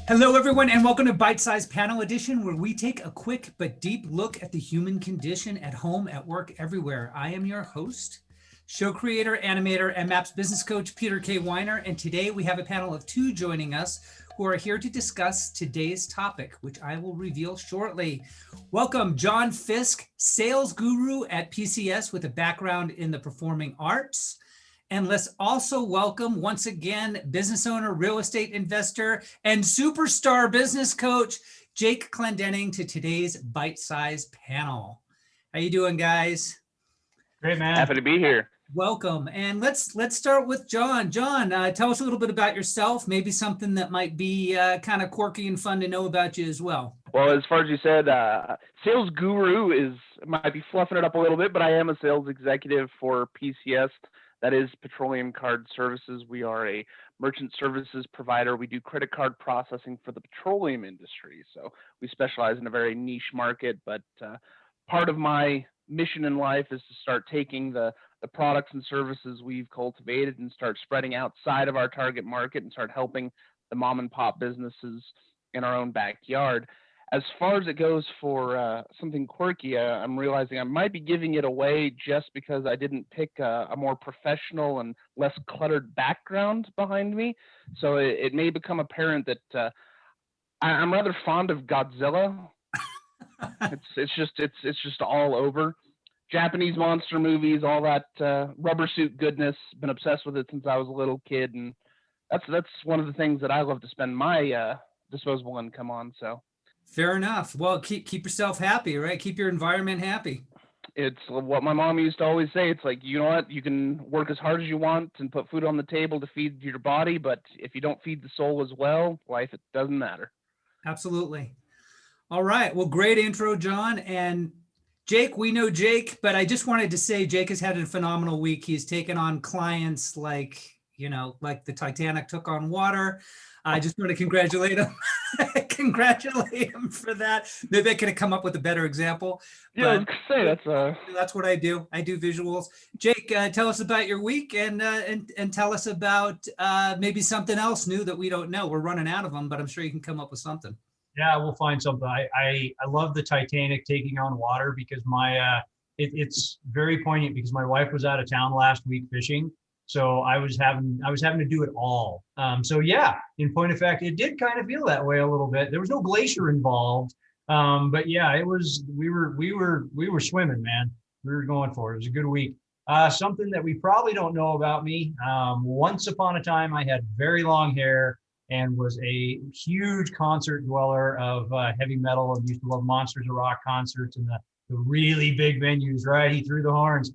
Hello, everyone, and welcome to Bite Size Panel Edition, where we take a quick but deep look at the human condition at home, at work, everywhere. I am your host, show creator, animator, and MAPS business coach, Peter K. Weiner, and today we have a panel of two joining us who are here to discuss today's topic, which I will reveal shortly. Welcome, Jon Fisk, sales guru at PCS with a background in the performing arts. And let's also welcome, once again, business owner, real estate investor, and superstar business coach, Jake Clendenning, to today's Bite Size panel. How you doing, guys? Great, man. Happy to be here. Welcome. And let's start with Jon. Jon, tell us a little bit about yourself, maybe something that might be kind of quirky and fun to know about you as well. Well, as far as you said, sales guru might be fluffing it up a little bit, but I am a sales executive for PCS. That is Petroleum Card Services. We are a merchant services provider. We do credit card processing for the petroleum industry. So we specialize in a very niche market, but part of my mission in life is to start taking the products and services we've cultivated and start spreading outside of our target market and start helping the mom and pop businesses in our own backyard. As far as it goes for something quirky, I'm realizing I might be giving it away just because I didn't pick a more professional and less cluttered background behind me. So it may become apparent that I'm rather fond of Godzilla. It's just all over. Japanese monster movies, all that rubber suit goodness. Been obsessed with it since I was a little kid, and that's one of the things that I love to spend my disposable income on. So. Fair enough. Well, keep yourself happy, right? Keep your environment happy. It's what my mom used to always say. It's like, you know what? You can work as hard as you want and put food on the table to feed your body, but if you don't feed the soul as well, it doesn't matter. Absolutely. All right. Well, great intro, Jon. And Jake, we know Jake, but I just wanted to say Jake has had a phenomenal week. He's taken on clients like the Titanic took on water. I just want to congratulate him. Congratulate him for that. Maybe I could have come up with a better example. Yeah, I was gonna say that's what I do. I do visuals. Jake, tell us about your week and tell us about maybe something else new that we don't know. We're running out of them, but I'm sure you can come up with something. Yeah, we'll find something. I love the Titanic taking on water because it's very poignant because my wife was out of town last week fishing. So I was having to do it all. So yeah, in point of fact, it did kind of feel that way a little bit. There was no glacier involved, but yeah, it was. We were swimming, man. We were going for it. It was a good week. Something that we probably don't know about me. Once upon a time, I had very long hair and was a huge concert dweller of heavy metal and used to love Monsters of Rock concerts and the really big venues. Right, he threw the horns.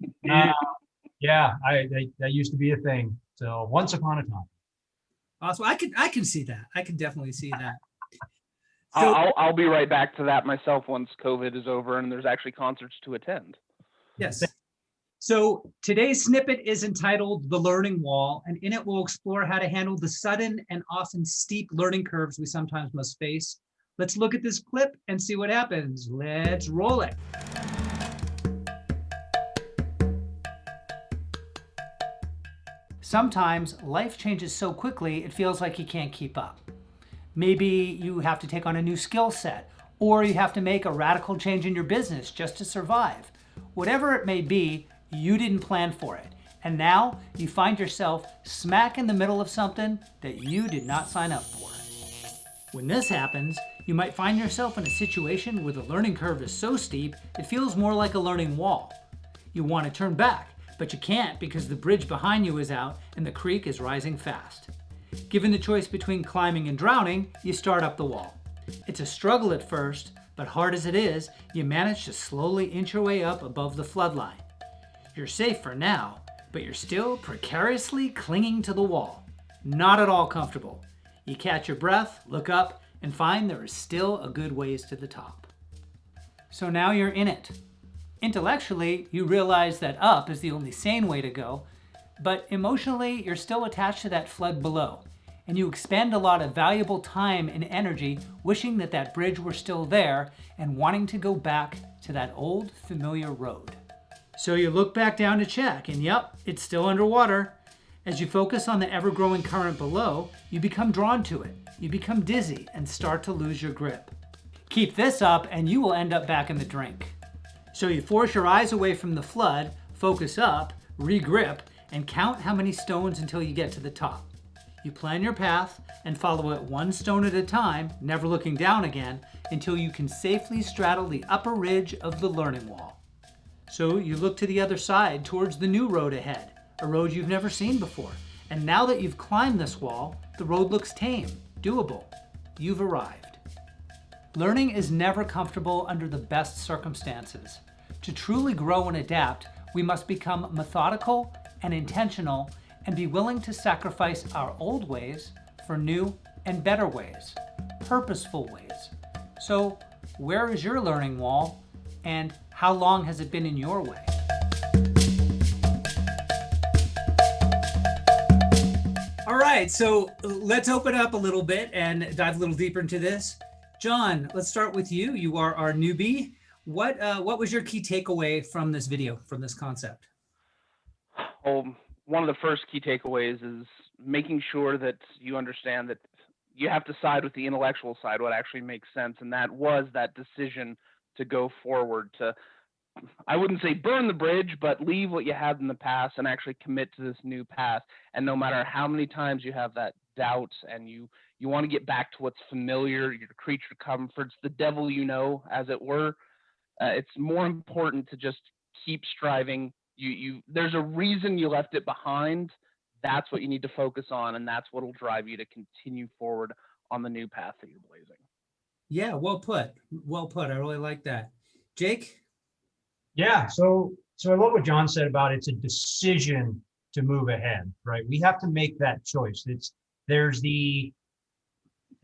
Yeah, that used to be a thing. So once upon a time. Awesome. I can see that. I can definitely see that. So, I'll be right back to that myself once COVID is over and there's actually concerts to attend. Yes. So today's snippet is entitled The Learning Wall, and in it we'll explore how to handle the sudden and often steep learning curves we sometimes must face. Let's look at this clip and see what happens. Let's roll it. Sometimes life changes so quickly, it feels like you can't keep up. Maybe you have to take on a new skill set, or you have to make a radical change in your business just to survive. Whatever it may be, you didn't plan for it. And now you find yourself smack in the middle of something that you did not sign up for. When this happens, you might find yourself in a situation where the learning curve is so steep, it feels more like a learning wall. You want to turn back, but you can't because the bridge behind you is out and the creek is rising fast. Given the choice between climbing and drowning, you start up the wall. It's a struggle at first, but hard as it is, you manage to slowly inch your way up above the floodline. You're safe for now, but you're still precariously clinging to the wall. Not at all comfortable. You catch your breath, look up, and find there is still a good ways to the top. So now you're in it. Intellectually, you realize that up is the only sane way to go, but emotionally, you're still attached to that flood below, and you expend a lot of valuable time and energy wishing that that bridge were still there and wanting to go back to that old familiar road. So you look back down to check, and yep, it's still underwater. As you focus on the ever-growing current below, you become drawn to it. You become dizzy and start to lose your grip. Keep this up and you will end up back in the drink. So you force your eyes away from the flood, focus up, re-grip, and count how many stones until you get to the top. You plan your path and follow it one stone at a time, never looking down again, until you can safely straddle the upper ridge of the learning wall. So you look to the other side towards the new road ahead, a road you've never seen before. And now that you've climbed this wall, the road looks tame, doable. You've arrived. Learning is never comfortable under the best circumstances. To truly grow and adapt, we must become methodical and intentional and be willing to sacrifice our old ways for new and better ways, purposeful ways. So, where is your learning wall, and how long has it been in your way? All right, so let's open up a little bit and dive a little deeper into this. Jon, let's start with you. You are our newbie. What was your key takeaway from this video, from this concept? One of the first key takeaways is making sure that you understand that you have to side with the intellectual side, what actually makes sense. And that was that decision to go forward, to, I wouldn't say burn the bridge, but leave what you had in the past and actually commit to this new path. And no matter how many times you have that doubt and you want to get back to what's familiar, your creature comforts, the devil you know, as it were, it's more important to just keep striving. There's a reason you left it behind. That's what you need to focus on, and that's what will drive you to continue forward on the new path that you're blazing. Yeah, well put. Well put. I really like that. Jake? Yeah, so I love what Jon said about it's a decision to move ahead, right? We have to make that choice.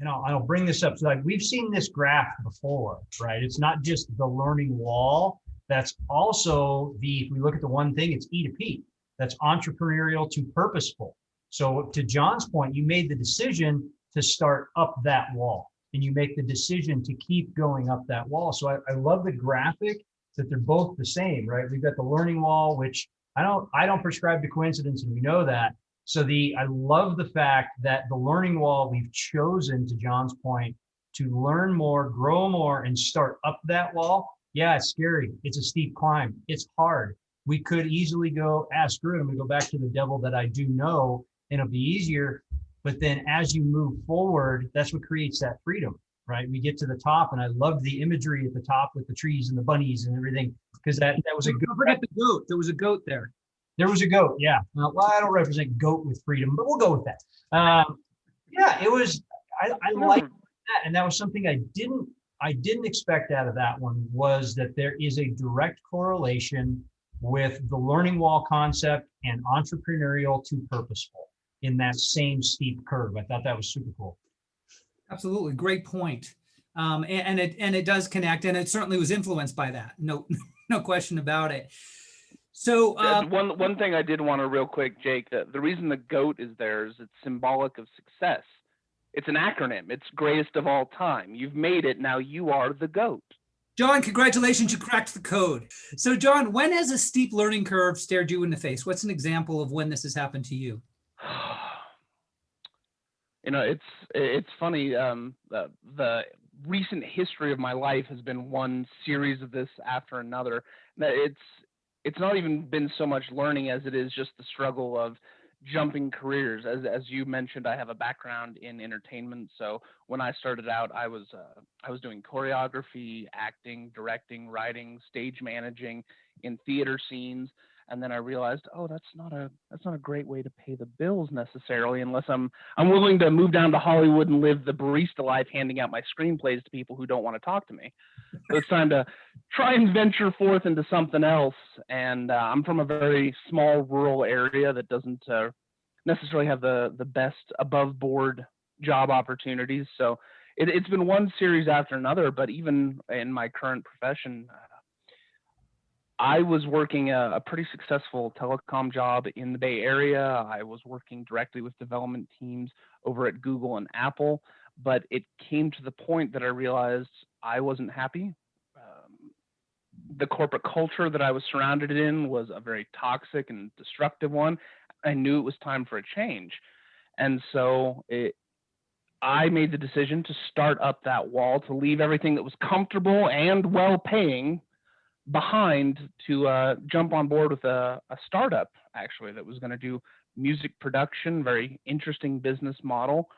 I'll bring this up. So like we've seen this graph before, right? It's not just the learning wall. That's also if we look at the one thing, it's E to P. That's entrepreneurial to purposeful. So to Jon's point, you made the decision to start up that wall, and you make the decision to keep going up that wall. So I love the graphic that they're both the same, right? We've got the learning wall, which I don't prescribe to coincidence, and we know that. So I love the fact that the learning wall we've chosen, to Jon's point, to learn more, grow more, and start up that wall. Yeah, it's scary. It's a steep climb. It's hard. We could easily go, screw it, I'm gonna go back to the devil that I do know, and it'll be easier. But then as you move forward, that's what creates that freedom, right? We get to the top, and I love the imagery at the top with the trees and the bunnies and everything, because that was a good. Don't forget the goat. There was a goat there. There was a goat, yeah. Well, I don't represent goat with freedom, but we'll go with that. Yeah, it was. I like that, and that was something I didn't expect out of that one, was that there is a direct correlation with the learning wall concept and entrepreneurial to purposeful in that same steep curve. I thought that was super cool. Absolutely, great point. And it does connect, and it certainly was influenced by that. No question about it. So one thing I did want to real quick, Jake, the reason the GOAT is there is it's symbolic of success. It's an acronym. It's greatest of all time. You've made it. Now you are the GOAT. Jon, congratulations. You cracked the code. So Jon, when has a steep learning curve stared you in the face? What's an example of when this has happened to you? It's funny. The recent history of my life has been one series of this after another. It's not even been so much learning as it is just the struggle of jumping careers. As you mentioned, I have a background in entertainment. So when I started out, I was doing choreography, acting, directing, writing, stage managing in theater scenes. And then I realized, that's not a great way to pay the bills necessarily, unless I'm willing to move down to Hollywood and live the barista life, handing out my screenplays to people who don't want to talk to me. So it's time to try and venture forth into something else. And I'm from a very small rural area that doesn't necessarily have the best above board job opportunities. So it's been one series after another. But even in my current profession, I was working a pretty successful telecom job in the Bay Area. I was working directly with development teams over at Google and Apple, but it came to the point that I realized I wasn't happy. The corporate culture that I was surrounded in was a very toxic and destructive one. I knew it was time for a change. And so I made the decision to start up that wall, to leave everything that was comfortable and well paying behind, to jump on board with a startup, actually, that was going to do music production, very interesting business model.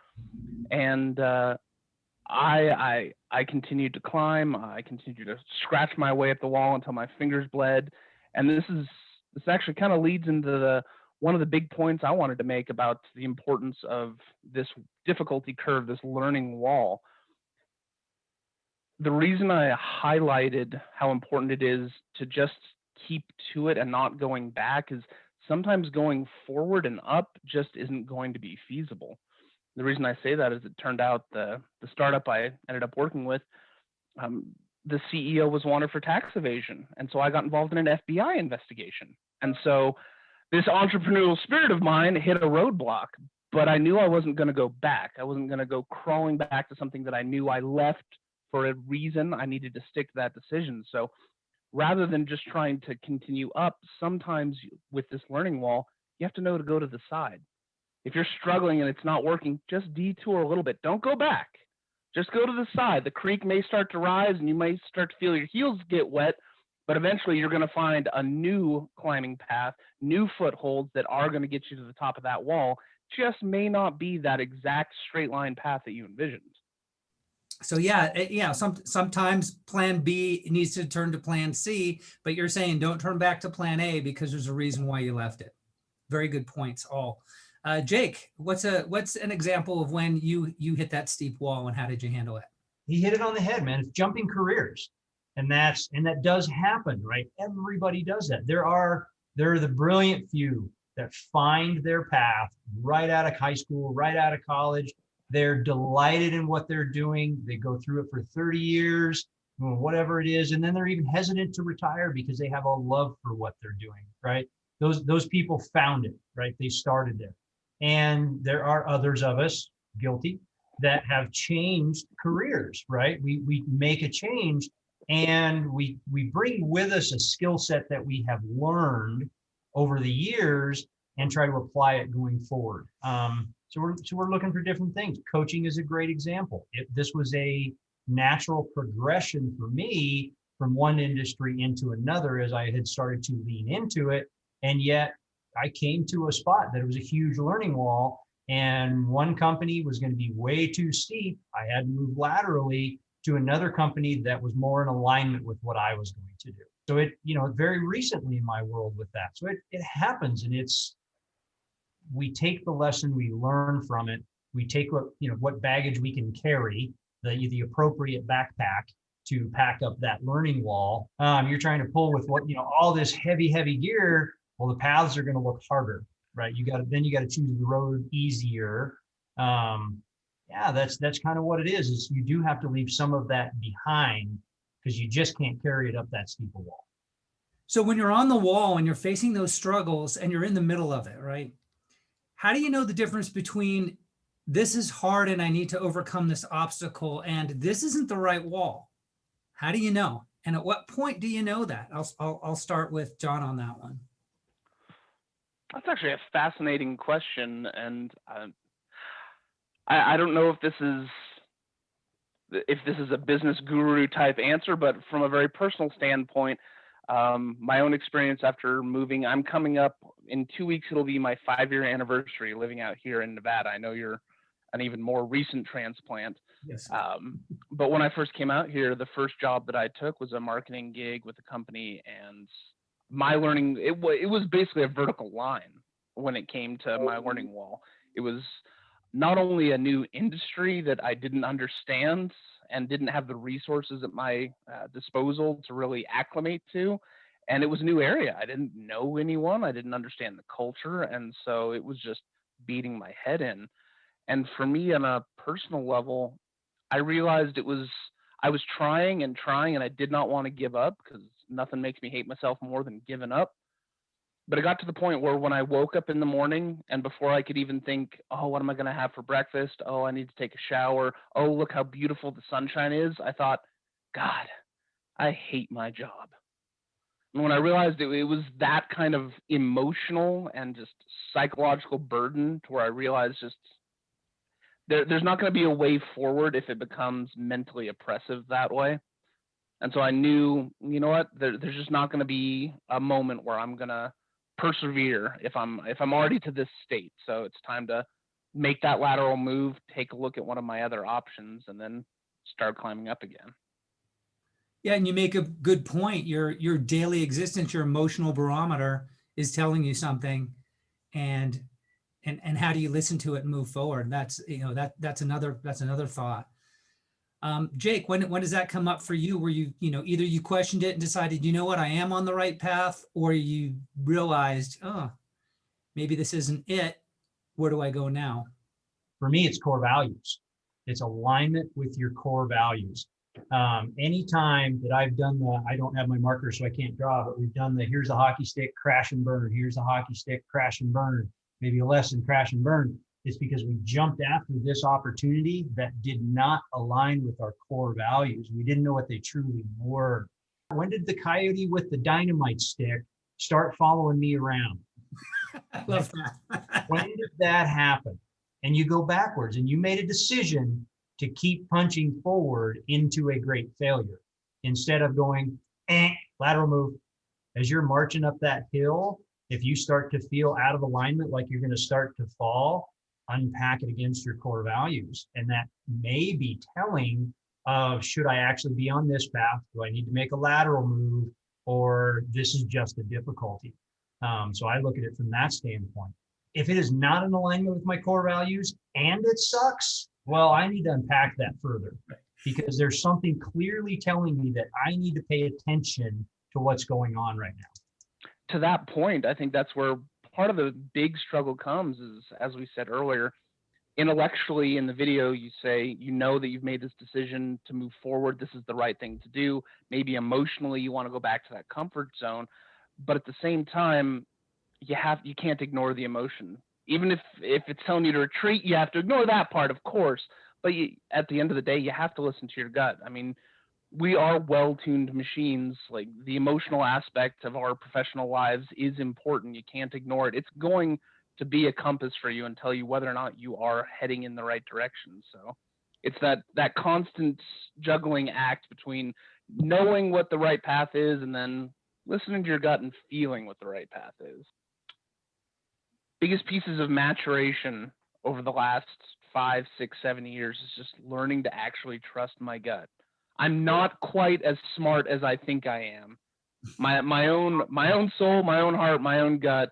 And I continued to climb. I continued to scratch my way up the wall until my fingers bled. And this actually kind of leads into one of the big points I wanted to make about the importance of this difficulty curve, this learning wall. The reason I highlighted how important it is to just keep to it and not going back is sometimes going forward and up just isn't going to be feasible. The reason I say that is it turned out the startup I ended up working with, um, the CEO was wanted for tax evasion, and so I got involved in an FBI investigation. And so this entrepreneurial spirit of mine hit a roadblock, but I knew I wasn't going to go back. I wasn't going to go crawling back to something that I knew I left for a reason. I needed to stick to that decision. So rather than just trying to continue up, sometimes with this learning wall, you have to know to go to the side. If you're struggling and it's not working, just detour a little bit. Don't go back. Just go to the side. The creek may start to rise and you may start to feel your heels get wet, but eventually you're going to find a new climbing path, new footholds that are going to get you to the top of that wall. Just may not be that exact straight line path that you envisioned. So sometimes plan B needs to turn to plan C, but you're saying don't turn back to plan A because there's a reason why you left it. Very good points all. Jake, what's an example of when you hit that steep wall and how did you handle it? He hit it on the head, man. It's jumping careers. And that does happen, right? Everybody does that. There are the brilliant few that find their path right out of high school, right out of college. They're delighted in what they're doing. They go through it for 30 years, whatever it is. And then they're even hesitant to retire because they have a love for what they're doing, right? Those people found it, right? They started there. And there are others of us, guilty, that have changed careers, right? We make a change and we bring with us a skill set that we have learned over the years and try to apply it going forward. So we're looking for different things. Coaching is a great example. This was a natural progression for me from one industry into another as I had started to lean into it. And yet I came to a spot that it was a huge learning wall, and one company was going to be way too steep. I had to move laterally to another company that was more in alignment with what I was going to do. So it, very recently in my world with that. So it happens, and we take the lesson, we learn from it. We take what baggage we can carry, the appropriate backpack to pack up that learning wall. You're trying to pull with all this heavy gear. Well, the paths are going to look harder, right? You got to choose the road easier. That's kind of what it is you do have to leave some of that behind because you just can't carry it up that steep a wall. So when you're on the wall and you're facing those struggles and you're in the middle of it, right? How do you know the difference between this is hard and I need to overcome this obstacle and this isn't the right wall? How do you know? And at what point do you know that? I'll start with John on that one. That's actually a fascinating question, and I don't know if this is a business guru type answer, but from a very personal standpoint, my own experience after moving, I'm coming up in 2 weeks. It'll be my 5-year anniversary living out here in Nevada. I know you're an even more recent transplant. Yes. But when I first came out here, the first job that I took was a marketing gig with a company, and my learning, it was basically a vertical line when it came to my learning wall. It was not only a new industry that I didn't understand and didn't have the resources at my disposal to really acclimate to, and it was a new area. I didn't know anyone. I didn't understand the culture, and so it was just beating my head in. And for me, on a personal level, I realized I was trying and I did not want to give up because nothing makes me hate myself more than giving up. But it got to the point where when I woke up in the morning and before I could even think, oh, what am I going to have for breakfast? Oh, I need to take a shower. Oh, look how beautiful the sunshine is. I thought, God, I hate my job. And when I realized it was that kind of emotional and just psychological burden, to where I realized just there's not going to be a way forward if it becomes mentally oppressive that way. And so I knew, you know what, there's just not going to be a moment where I'm going to persevere if I'm already to this state. So it's time to make that lateral move, take a look at one of my other options, and then start climbing up again. Yeah, and you make a good point. Your daily existence, your emotional barometer is telling you something, and how do you listen to it and move forward? That's that's another thought. Jake, when does that come up for you? Where either you questioned it and decided, you know what, I am on the right path, or you realized, oh, maybe this isn't it. Where do I go now? For me, it's core values. It's alignment with your core values. Anytime that I've done I don't have my marker, so I can't draw, but we've done here's the hockey stick, crash and burn. Here's the hockey stick, crash and burn. Maybe a lesson, crash and burn. It's because we jumped after this opportunity that did not align with our core values. We didn't know what they truly were. When did the coyote with the dynamite stick start following me around? I love that. When did that happen? And you go backwards, and you made a decision to keep punching forward into a great failure instead of going, lateral move. As you're marching up that hill, if you start to feel out of alignment, like you're going to start to fall, unpack it against your core values. And that may be telling of, should I actually be on this path? Do I need to make a lateral move? Or this is just a difficulty? So I look at it from that standpoint. If it is not in alignment with my core values and it sucks, well, I need to unpack that further, because there's something clearly telling me that I need to pay attention to what's going on right now. To that point, I think that's where part of the big struggle comes is, as we said earlier, intellectually in the video, you say, you know that you've made this decision to move forward. This is the right thing to do. Maybe emotionally, you want to go back to that comfort zone. But at the same time, you can't ignore the emotion. Even if it's telling you to retreat, you have to ignore that part, of course. But at the end of the day, you have to listen to your gut. I mean, we are well-tuned machines. Like, the emotional aspect of our professional lives is important. You can't ignore it. It's going to be a compass for you and tell you whether or not you are heading in the right direction. So it's that constant juggling act between knowing what the right path is and then listening to your gut and feeling what the right path is. Biggest pieces of maturation over the last 5, 6, 7 years is just learning to actually trust my gut. I'm not quite as smart as I think I am. My own soul, my own heart, my own gut,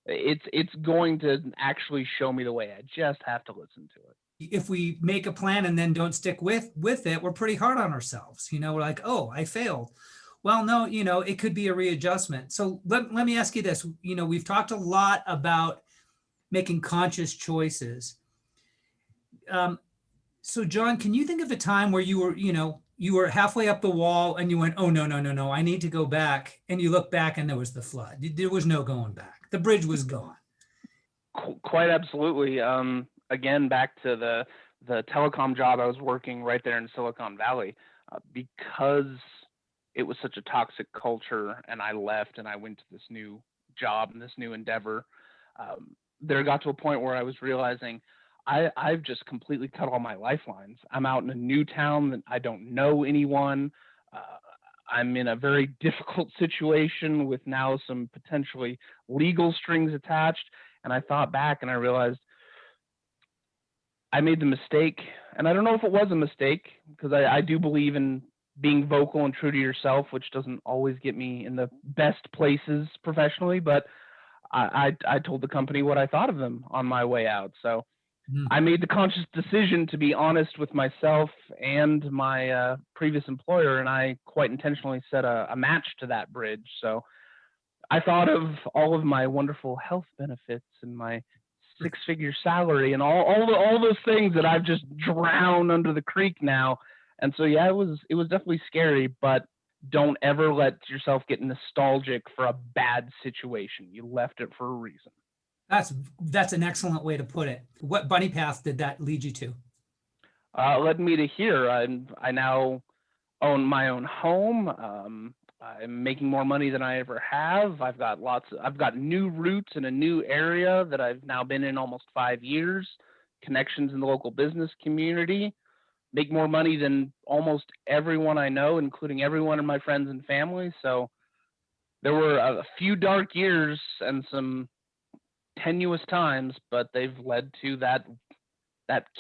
it's going to actually show me the way. I just have to listen to it. If we make a plan and then don't stick with it, we're pretty hard on ourselves. We're like, oh, I failed. Well, no, it could be a readjustment. So let me ask you this. We've talked a lot about making conscious choices. So John, can you think of a time where you were halfway up the wall and you went, oh, no, I need to go back. And you look back and there was the flood. There was no going back. The bridge was gone. Quite absolutely. Again, back to the telecom job, I was working right there in Silicon Valley, because it was such a toxic culture, and I left and I went to this new job and this new endeavor. There got to a point where I was realizing I've just completely cut all my lifelines. I'm out in a new town that I don't know anyone. I'm in a very difficult situation with now some potentially legal strings attached. And I thought back and I realized I made the mistake. And I don't know if it was a mistake, because I do believe in being vocal and true to yourself, which doesn't always get me in the best places professionally, but I told the company what I thought of them on my way out. So I made the conscious decision to be honest with myself and my previous employer, and I quite intentionally set a match to that bridge. So I thought of all of my wonderful health benefits and my 6-figure salary and all those things that I've just drowned under the creek now. And so, yeah, it was definitely scary, but don't ever let yourself get nostalgic for a bad situation. You left it for a reason. That's an excellent way to put it. What bunny path did that lead you to? Led me to here. I now own my own home. I'm making more money than I ever have. I've got new roots in a new area that I've now been in almost 5 years, connections in the local business community, make more money than almost everyone I know, including everyone in my friends and family. So there were a few dark years and some tenuous times, but they've led to that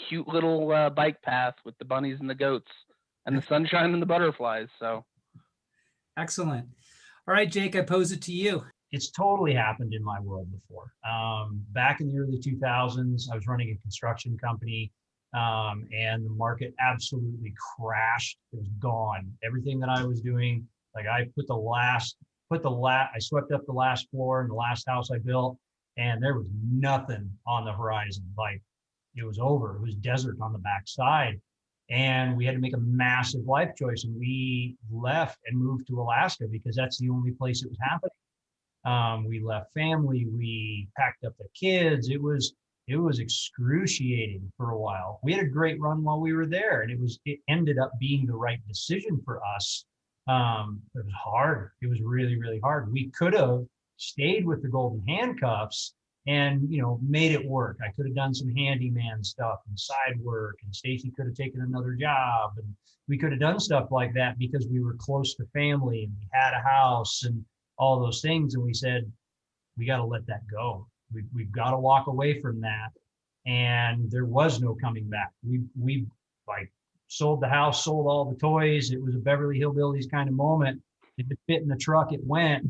cute little bike path with the bunnies and the goats and the sunshine and the butterflies. So Excellent. All right, Jake, I pose it to you. It's totally happened in my world before. Back in the early 2000s, I was running a construction company, and the market absolutely crashed. It was gone. Everything that I was doing, like I I swept up the last floor in the last house I built, and there was nothing on the horizon. Like it was over. It was desert on the backside. And we had to make a massive life choice, and we left and moved to Alaska because that's the only place it was happening. We left family, we packed up the kids. It was excruciating for a while. We had a great run while we were there, and it ended up being the right decision for us. It was hard. It was really, really hard. We could have stayed with the golden handcuffs and made it work. I could have done some handyman stuff and side work, and Stacy could have taken another job, and we could have done stuff like that because we were close to family and we had a house and all those things. And we said, we got to let that go. We've got to walk away from that. And there was no coming back. We like sold the house, sold all the toys. It was a Beverly Hillbillies kind of moment. If it fit in the truck, it went.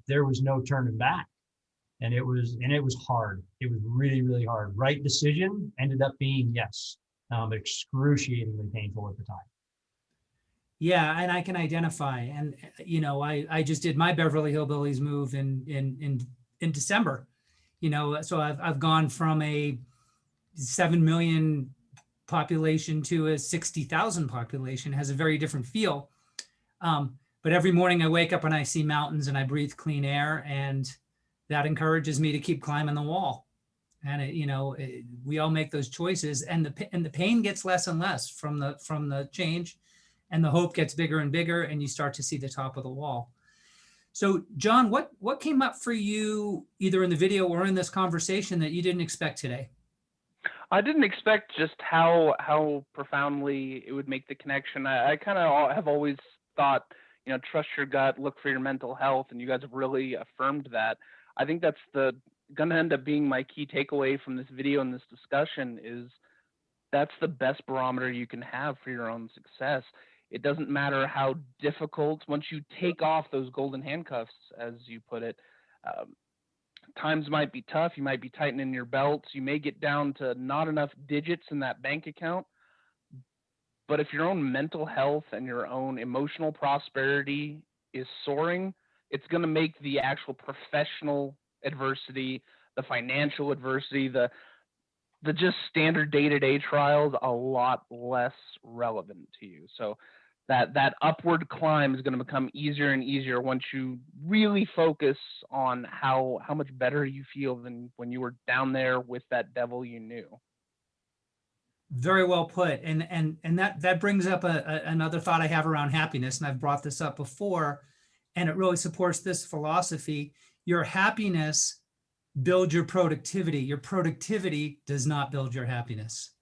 There was no turning back. And it was hard. It was really, really hard. Right decision ended up being yes, but excruciatingly painful at the time. Yeah, and I can identify. And I just did my Beverly Hillbillies move in December. So I've gone from a 7 million population to a 60,000 population. It has a very different feel. But every morning I wake up and I see mountains and I breathe clean air, and that encourages me to keep climbing the wall. And we all make those choices, and the pain gets less and less from the change, and the hope gets bigger and bigger, and you start to see the top of the wall. So John, what came up for you either in the video or in this conversation that you didn't expect today? I didn't expect just how profoundly it would make the connection. I kind of have always thought, trust your gut, look for your mental health, and you guys have really affirmed that. I think that's going to end up being my key takeaway from this video and this discussion is that's the best barometer you can have for your own success. It doesn't matter how difficult, once you take off those golden handcuffs, as you put it, times might be tough. You might be tightening your belts. You may get down to not enough digits in that bank account. But if your own mental health and your own emotional prosperity is soaring, it's going to make the actual professional adversity, the financial adversity, the just standard day-to-day trials a lot less relevant to you. So that upward climb is going to become easier and easier once you really focus on how much better you feel than when you were down there with that devil you knew. Very well put. And that brings up another thought I have around happiness. And I've brought this up before, and it really supports this philosophy. Your happiness builds your productivity. Your productivity does not build your happiness.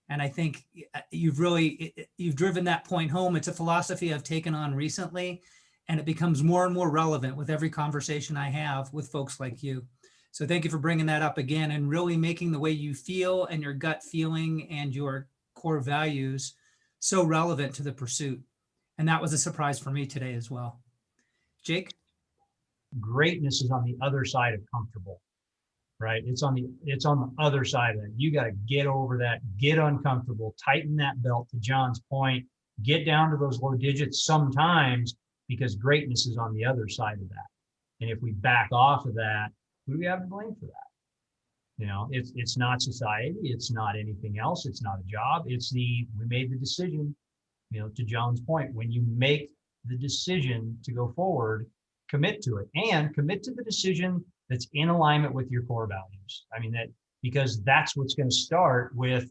And I think you've driven that point home. It's a philosophy I've taken on recently, and it becomes more and more relevant with every conversation I have with folks like you. So thank you for bringing that up again and really making the way you feel and your gut feeling and your core values so relevant to the pursuit. And that was a surprise for me today as well. Jake? Greatness is on the other side of comfortable, right? It's on the other side of that. You got to get over that, get uncomfortable, tighten that belt, to John's point, get down to those low digits sometimes, because greatness is on the other side of that. And if we back off of that, who do we have to blame for that? It's not society. It's not anything else. It's not a job. We made the decision, to John's point, when you make the decision to go forward, commit to it, and commit to the decision that's in alignment with your core values. Because that's what's going to start with,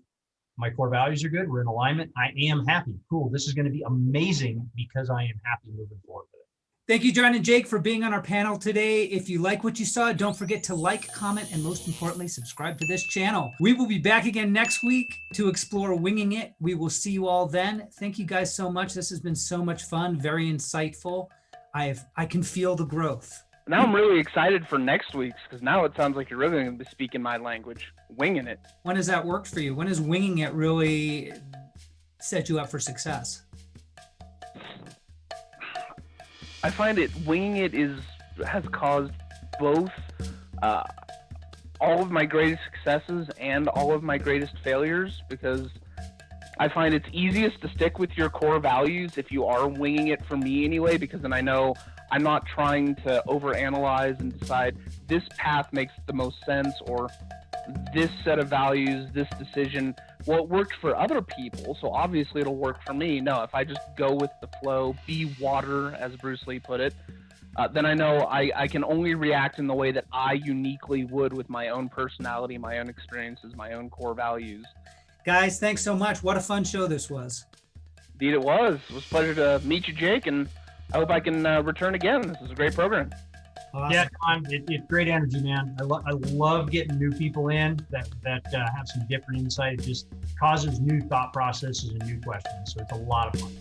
my core values are good. We're in alignment. I am happy. Cool. This is going to be amazing because I am happy moving forward with it. Thank you, John and Jake, for being on our panel today. If you like what you saw, don't forget to like, comment, and most importantly, subscribe to this channel. We will be back again next week to explore winging it. We will see you all then. Thank you guys so much. This has been so much fun, very insightful. I can feel the growth. Now I'm really excited for next week's, because now it sounds like you're really going to be speaking my language, winging it. When has that worked for you? When has winging it really set you up for success? I find winging it has caused both all of my greatest successes and all of my greatest failures, because I find it's easiest to stick with your core values if you are winging it, for me anyway, because then I know I'm not trying to overanalyze and decide this path makes the most sense, or this set of values, this decision, well, it worked for other people, so obviously it'll work for me. No, if I just go with the flow, be water, as Bruce Lee put it, then I know I can only react in the way that I uniquely would with my own personality, my own experiences, my own core values. Guys, thanks so much. What a fun show this was. Indeed it was. It was a pleasure to meet you, Jake, and I hope I can return again. This is a great program. Awesome. Yeah, Tom, it's great energy, man. I love getting new people in that have some different insight. It just causes new thought processes and new questions. So it's a lot of fun.